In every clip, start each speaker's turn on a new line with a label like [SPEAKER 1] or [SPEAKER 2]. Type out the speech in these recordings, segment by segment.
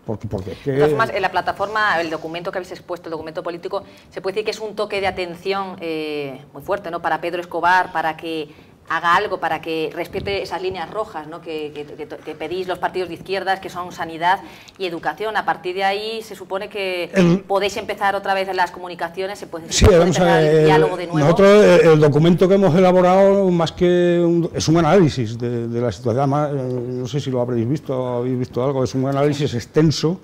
[SPEAKER 1] Porque es que...
[SPEAKER 2] De todas formas, en la plataforma, el documento que habéis expuesto, el documento político, se puede decir que es un toque de atención muy fuerte, ¿no?, para Pedro Escobar, para que haga algo, para que respete esas líneas rojas, ¿no?, que pedís los partidos de izquierdas, que son sanidad y educación. A partir de ahí se supone que podéis empezar otra vez en las comunicaciones, se puede empezar el diálogo de nuevo.
[SPEAKER 1] Nosotros, el documento que hemos elaborado, más que es un análisis de la situación. Además, no sé si lo habéis visto algo, es un análisis extenso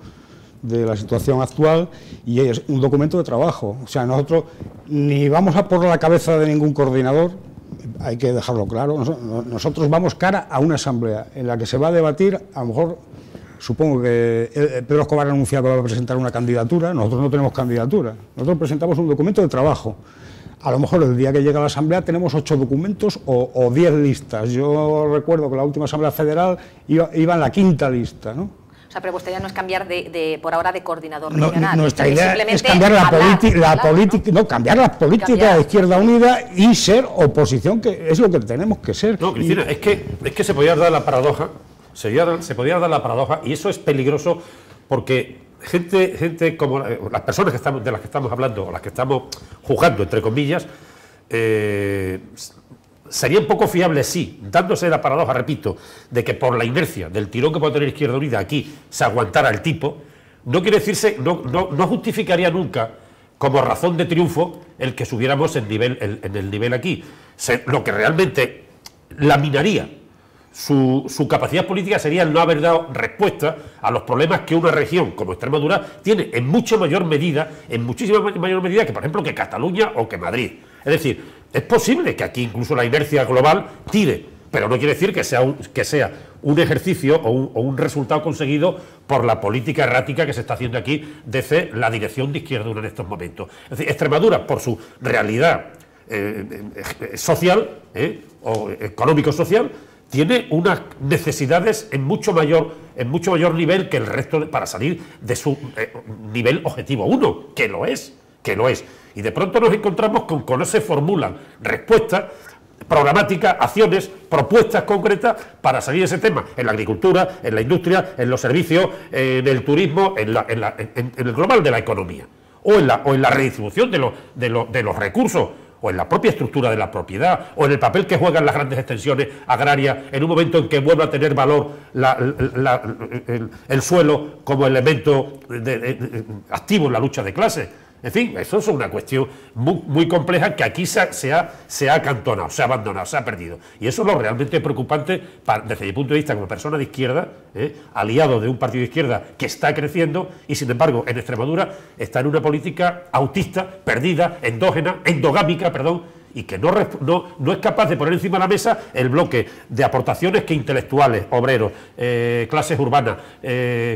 [SPEAKER 1] de la situación actual y es un documento de trabajo. O sea, nosotros ni vamos a por la cabeza de ningún coordinador, hay que dejarlo claro. Nosotros vamos cara a una asamblea en la que se va a debatir, a lo mejor, supongo que Pedro Escobar ha anunciado que va a presentar una candidatura, nosotros no tenemos candidatura, nosotros presentamos un documento de trabajo. A lo mejor el día que llega a la asamblea tenemos 8 documentos o 10 listas. Yo recuerdo que la última asamblea federal iba en la 5ª lista, ¿no?
[SPEAKER 2] O sea, pero vuestra idea no es cambiar por ahora de coordinador regional.
[SPEAKER 1] Nuestra idea es cambiar cambiar la política de Izquierda Unida y ser oposición, que es lo que tenemos que ser.
[SPEAKER 3] No, Cristina, es que se podía dar la paradoja, se podía dar la paradoja, y eso es peligroso porque gente como las personas de las que estamos hablando, o las que estamos juzgando, entre comillas, sería un poco fiable, sí, dándose la paradoja, repito, de que por la inercia del tirón que puede tener Izquierda Unida aquí se aguantara el tipo. No quiere decirse, no justificaría nunca como razón de triunfo el que subiéramos en el nivel aquí. Lo que realmente laminaría su capacidad política sería el no haber dado respuesta a los problemas que una región como Extremadura tiene en muchísima mayor medida que, por ejemplo, que Cataluña o que Madrid. Es decir, es posible que aquí incluso la inercia global tire, pero no quiere decir que sea un ejercicio o un resultado conseguido por la política errática que se está haciendo aquí desde la dirección de Izquierda Unida en estos momentos. Es decir, Extremadura, por su realidad social o económico-social, tiene unas necesidades en mucho mayor nivel que el resto para salir de su nivel objetivo 1, que lo es. Y de pronto nos encontramos con que no se formulan respuestas programáticas, acciones, propuestas concretas para salir de ese tema, en la agricultura, en la industria, en los servicios, en el turismo, en el global de la economía, o en la redistribución de los recursos, o en la propia estructura de la propiedad, o en el papel que juegan las grandes extensiones agrarias en un momento en que vuelva a tener valor el suelo como elemento activo en la lucha de clases. En fin, eso es una cuestión muy compleja que aquí se ha acantonado, se ha abandonado, se ha perdido. Y eso es lo realmente preocupante desde mi punto de vista como persona de izquierda, aliado de un partido de izquierda que está creciendo y, sin embargo, en Extremadura está en una política autista, perdida, endogámica, y que no es capaz de poner encima de la mesa el bloque de aportaciones que intelectuales, obreros, clases urbanas,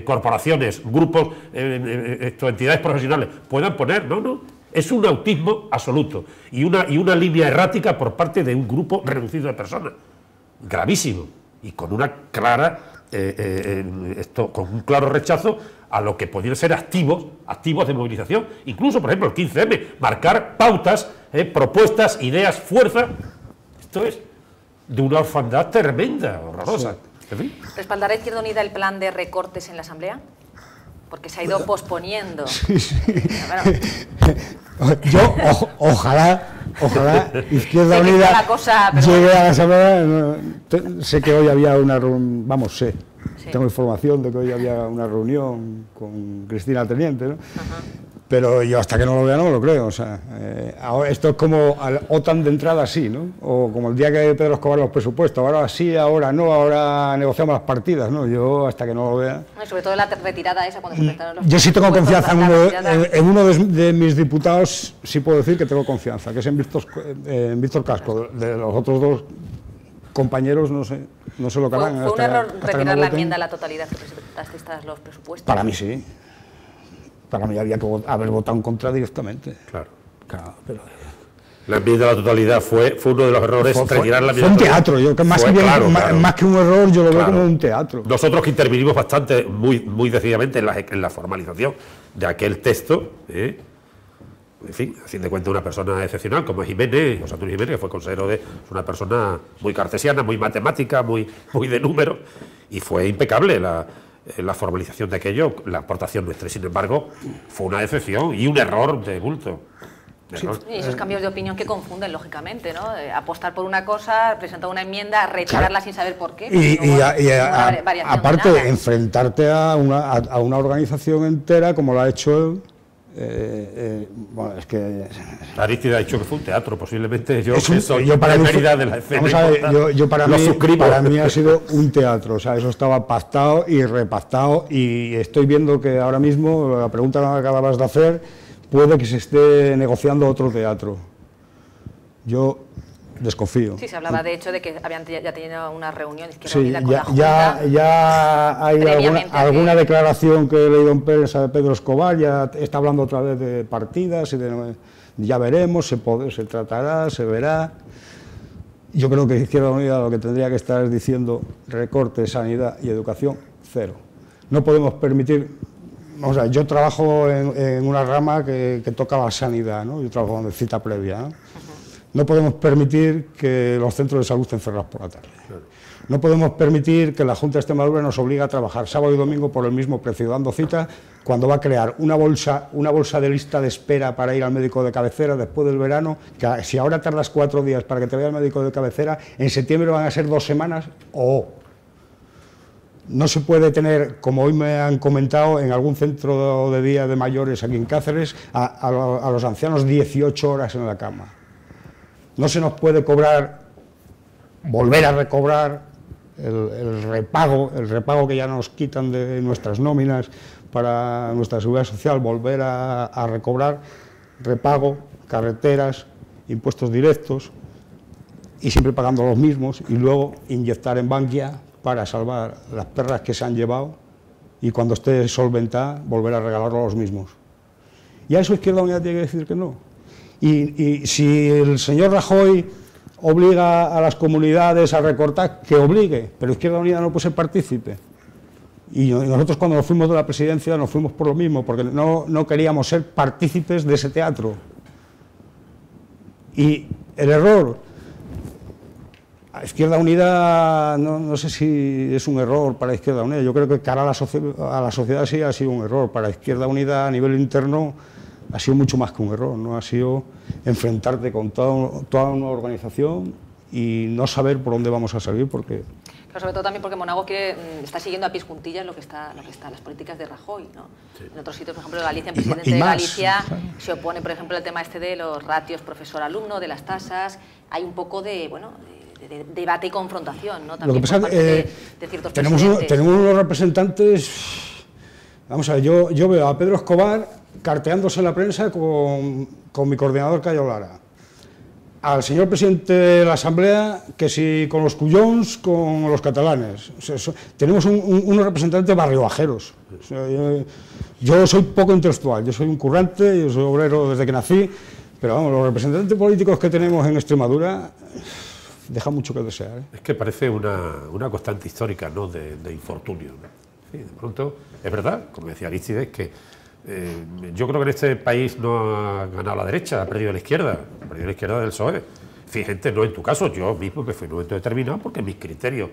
[SPEAKER 3] corporaciones, grupos, entidades profesionales puedan poner. No, es un autismo absoluto y una línea errática por parte de un grupo reducido de personas, gravísimo, y con una clara con un claro rechazo a lo que podrían ser activos de movilización, incluso, por ejemplo, el 15M, marcar pautas, propuestas, ideas, fuerza. Esto es de una orfandad tremenda, horrorosa. Sí. En fin.
[SPEAKER 2] ¿Respaldará Izquierda Unida el plan de recortes en la Asamblea? Porque se ha ido posponiendo.
[SPEAKER 1] Sí. Yo, ojalá Izquierda Unida llegue a la Asamblea. Sé que hoy había una reunión, tengo información de que hoy había una reunión con Cristina Teniente, ¿no? Pero yo hasta que no lo vea no me lo creo. O sea, esto es como al OTAN de entrada sí, ¿no? O como el día que Pedro Escobar los presupuestos, ahora sí, ahora no, ahora negociamos las partidas, ¿no? Yo hasta que no lo vea...
[SPEAKER 2] Sobre todo la retirada esa cuando se presentaron los...
[SPEAKER 1] Yo sí tengo confianza en uno de mis diputados, sí puedo decir que tengo confianza, que es en Víctor Casco. De los otros dos compañeros no sé lo que harán.
[SPEAKER 2] ¿Fue un error retirar la enmienda a la totalidad que presentasteis tras los presupuestos?
[SPEAKER 1] Para mí sí. Para mí había que haber votado en contra directamente.
[SPEAKER 3] Claro,
[SPEAKER 1] pero...
[SPEAKER 3] La enmienda a la totalidad fue uno de los errores, retirar la enmienda.
[SPEAKER 1] Fue un teatro, más que un error yo lo veo como un teatro.
[SPEAKER 3] Nosotros que intervinimos bastante, muy decididamente en la formalización de aquel texto, en fin, a fin de cuentas una persona excepcional como es Jiménez, José Antonio Jiménez, que fue consejero es una persona muy cartesiana, muy matemática, muy de números, y fue impecable la formalización de aquello, la aportación nuestra. Sin embargo, fue una decepción y un error de bulto.
[SPEAKER 2] Sí. Y esos cambios de opinión que confunden, lógicamente, ¿no? Apostar por una cosa, presentar una enmienda, rechazarla sin saber por qué.
[SPEAKER 1] Aparte, enfrentarte a una organización entera, como lo ha hecho él, bueno, es que...
[SPEAKER 3] Aristide ha dicho que fue un teatro, posiblemente
[SPEAKER 1] para mí ha sido un teatro, o sea, eso estaba pactado y repactado, y estoy viendo que ahora mismo, la pregunta que acabas de hacer, puede que se esté negociando otro teatro. Yo desconfío.
[SPEAKER 2] Sí, se hablaba de hecho de que habían ya tenido una reunión
[SPEAKER 1] con la Junta. Ya hay alguna declaración que he leído en prensa de Pedro Escobar, ya está hablando otra vez de partidas, ya veremos, se tratará, se verá. Yo creo que Izquierda Unida lo que tendría que estar es diciendo recorte, sanidad y educación, cero. No podemos permitir... O sea, yo trabajo en una rama que toca la sanidad, ¿no? Yo trabajo de cita previa, ¿no? No podemos permitir que los centros de salud estén cerrados por la tarde. No podemos permitir que la Junta de Extremadura nos obligue a trabajar sábado y domingo por el mismo precio, dando cita, cuando va a crear una bolsa de lista de espera para ir al médico de cabecera después del verano, que si ahora tardas 4 días para que te vaya al médico de cabecera, en septiembre van a ser 2 semanas No se puede tener, como hoy me han comentado, en algún centro de día de mayores aquí en Cáceres, a los ancianos 18 horas en la cama. No se nos puede volver a recobrar el repago que ya nos quitan de nuestras nóminas para nuestra seguridad social, volver a recobrar repago, carreteras, impuestos directos, y siempre pagando los mismos, y luego inyectar en Bankia para salvar las perras que se han llevado, y cuando esté solventada volver a regalarlo a los mismos. Y a eso Izquierda Unida tiene que decir que no. Y si el señor Rajoy obliga a las comunidades a recortar, que obligue, pero Izquierda Unida no puede ser partícipe. Y nosotros cuando nos fuimos de la presidencia nos fuimos por lo mismo, porque no queríamos ser partícipes de ese teatro. Y el error... Izquierda Unida, no sé si es un error para Izquierda Unida, yo creo que cara a la sociedad sí ha sido un error. Para Izquierda Unida a nivel interno ha sido mucho más que un error, ¿no? Ha sido enfrentarte con toda una organización y no saber por dónde vamos a salir, porque...
[SPEAKER 2] Pero sobre todo también porque Monago está siguiendo a pies juntillas lo que está las políticas de Rajoy, ¿no? Sí. En otros sitios, por ejemplo, Galicia, el presidente de Galicia se opone, por ejemplo, al tema de los ratios profesor-alumno, de las tasas. Hay un poco de debate y confrontación, ¿no? También
[SPEAKER 1] lo que pasa
[SPEAKER 2] por parte de ciertos
[SPEAKER 1] tenemos unos representantes... Vamos a ver, yo veo a Pedro Escobar carteándose en la prensa con mi coordinador Cayo Lara. Al señor presidente de la Asamblea, que si con los cuyons, con los catalanes. O sea, tenemos unos representantes barriobajeros. O sea, yo soy poco intelectual, yo soy un currante, yo soy obrero desde que nací, pero vamos, los representantes políticos que tenemos en Extremadura deja mucho que desear, ¿eh?
[SPEAKER 3] Es que parece una constante histórica, ¿no?, de infortunio, ¿no? Sí, de pronto, es verdad, como decía Aristide, que yo creo que en este país no ha ganado la derecha, ha perdido la izquierda del PSOE. Fíjate, no en tu caso, yo mismo me fui en un momento determinado porque mis criterios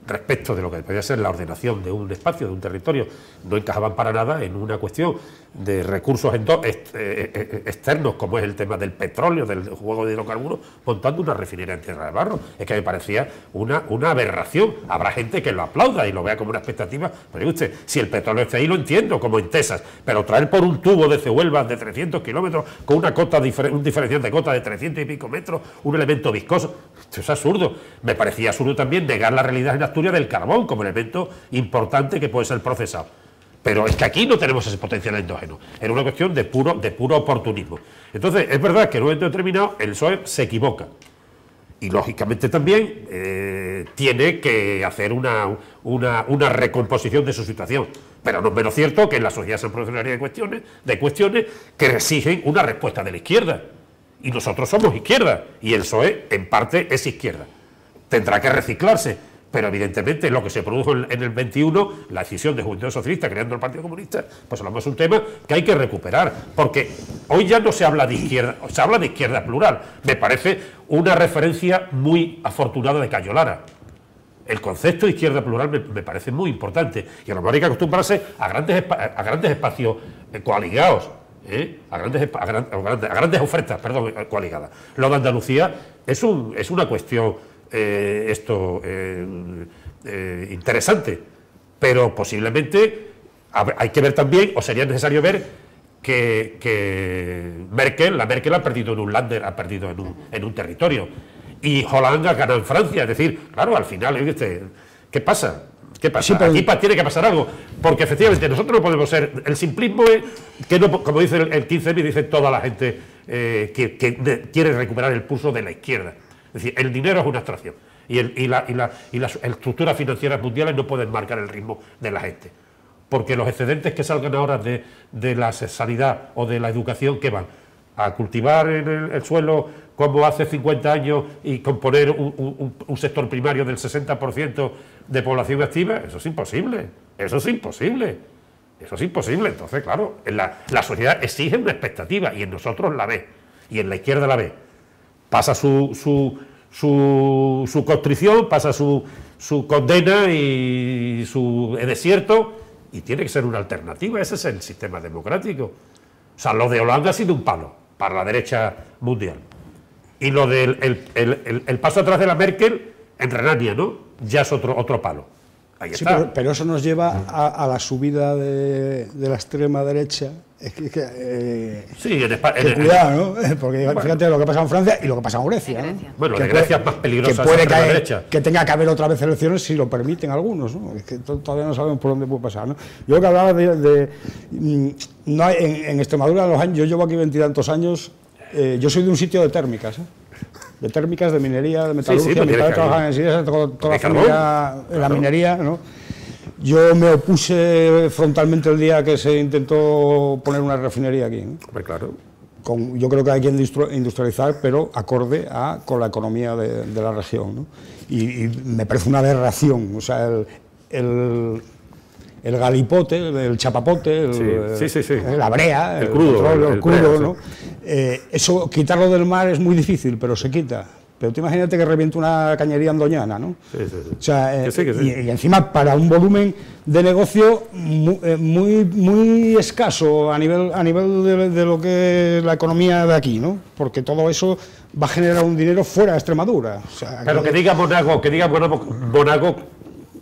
[SPEAKER 3] respecto de lo que podía ser la ordenación de un espacio, de un territorio, no encajaban para nada en una cuestión de recursos externos, como es el tema del petróleo, del juego de hidrocarburos, montando una refinería en Tierra de Barro. Es que me parecía una aberración. Habrá gente que lo aplauda y lo vea como una expectativa, pero digo usted, si el petróleo está ahí lo entiendo, como en Tesas, pero traer por un tubo de Huelva de 300 kilómetros, con un diferencial de cota de 300 y pico metros, un elemento viscoso, esto es absurdo. Me parecía absurdo también negar la realidad en Asturias del carbón como elemento importante que puede ser procesado. Pero es que aquí no tenemos ese potencial endógeno. Era una cuestión de puro oportunismo. Entonces, es verdad que en un momento determinado el PSOE se equivoca. Y lógicamente también tiene que hacer una recomposición de su situación. Pero no es menos cierto que en la sociedad se produce una serie de cuestiones que exigen una respuesta de la izquierda. Y nosotros somos izquierda. Y el PSOE, en parte, es izquierda. Tendrá que reciclarse. Pero evidentemente lo que se produjo en el 21, la decisión de Juventud Socialista creando el Partido Comunista, pues hablamos de un tema que hay que recuperar, porque hoy ya no se habla de izquierda, se habla de izquierda plural. Me parece una referencia muy afortunada de Cayo Lara. El concepto de izquierda plural me parece muy importante, y a lo mejor hay que acostumbrarse a grandes espacios coaligados, a grandes ofertas, perdón, coaligadas. Lo de Andalucía es una cuestión interesante, pero posiblemente hay que ver también, o sería necesario ver que la Merkel ha perdido en un lander, ha perdido en un territorio, y Hollande ha ganado en Francia. Es decir, claro, al final, ¿qué pasa? ¿Qué pasa?
[SPEAKER 1] Sí, pero...
[SPEAKER 3] Aquí tiene que pasar algo, porque efectivamente nosotros no podemos ser... El simplismo es que, no, como dice el 15M, dice toda la gente que quiere recuperar el pulso de la izquierda. Es decir, el dinero es una abstracción, y las estructuras financieras mundiales no pueden marcar el ritmo de la gente, porque los excedentes que salgan ahora de la sanidad o de la educación, ¿qué van? ¿A cultivar en el suelo como hace 50 años y componer un sector primario del 60% de población activa? Eso es imposible, eso es imposible, eso es imposible. Entonces, claro, la sociedad exige una expectativa, y en nosotros la ve, y en la izquierda la ve. Pasa su constricción, pasa su condena y su desierto, y tiene que ser una alternativa. Ese es el sistema democrático. O sea, lo de Holanda ha sido un palo para la derecha mundial, y lo del el paso atrás de la Merkel en Renania, ¿no?, ya es otro palo. Ahí
[SPEAKER 1] sí,
[SPEAKER 3] está.
[SPEAKER 1] pero eso nos lleva a la subida de la extrema derecha.
[SPEAKER 3] Sí,
[SPEAKER 1] cuidado, ¿no? Porque bueno, fíjate lo que pasa en Francia y lo que pasa en Grecia. ¿No?
[SPEAKER 3] Bueno, de Grecia es más peligrosa.
[SPEAKER 1] Que puede que tenga que haber otra vez elecciones si lo permiten algunos, ¿no? Es que todavía no sabemos por dónde puede pasar, ¿no? Yo que hablaba no hay, en Extremadura, yo llevo aquí 20 y tantos años, yo soy de un sitio de térmicas, de térmicas, de minería, de metalurgia. Mi padre trabajaba en Siria, toda la familia en la minería, ¿no? Yo me opuse frontalmente el día que se intentó poner una refinería aquí, ¿no?
[SPEAKER 3] Pues claro.
[SPEAKER 1] Yo creo que hay que industrializar, pero acorde con la economía de la región, ¿no? Y me parece una aberración, o sea, el galipote, el chapapote, la brea, el crudo, ¿no? Eso, quitarlo del mar es muy difícil, pero se quita. Pero tú imagínate que reviente una cañería andoñana, ¿no? Sí. O sea, y encima para un volumen de negocio muy escaso a nivel de lo que es la economía de aquí, ¿no? Porque todo eso va a generar un dinero fuera de Extremadura. O sea,
[SPEAKER 3] pero que diga Monago,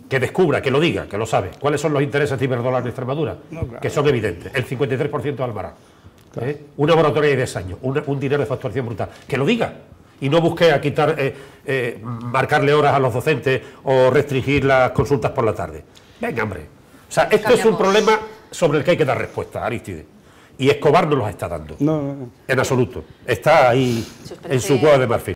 [SPEAKER 3] que descubra, que lo diga, que lo sabe. ¿Cuáles son los intereses de Iberdrola en Extremadura? No, claro. Que son evidentes. El 53% de Almará. Claro. Una moratoria de 10 años, un dinero de facturación brutal. Que lo diga. Y no busque marcarle horas a los docentes o restringir las consultas por la tarde. Venga, hombre. O sea, esto es un problema sobre el que hay que dar respuesta, Arístide. Y Escobar no los está dando. No. En absoluto. Está ahí en su cueva de marfil.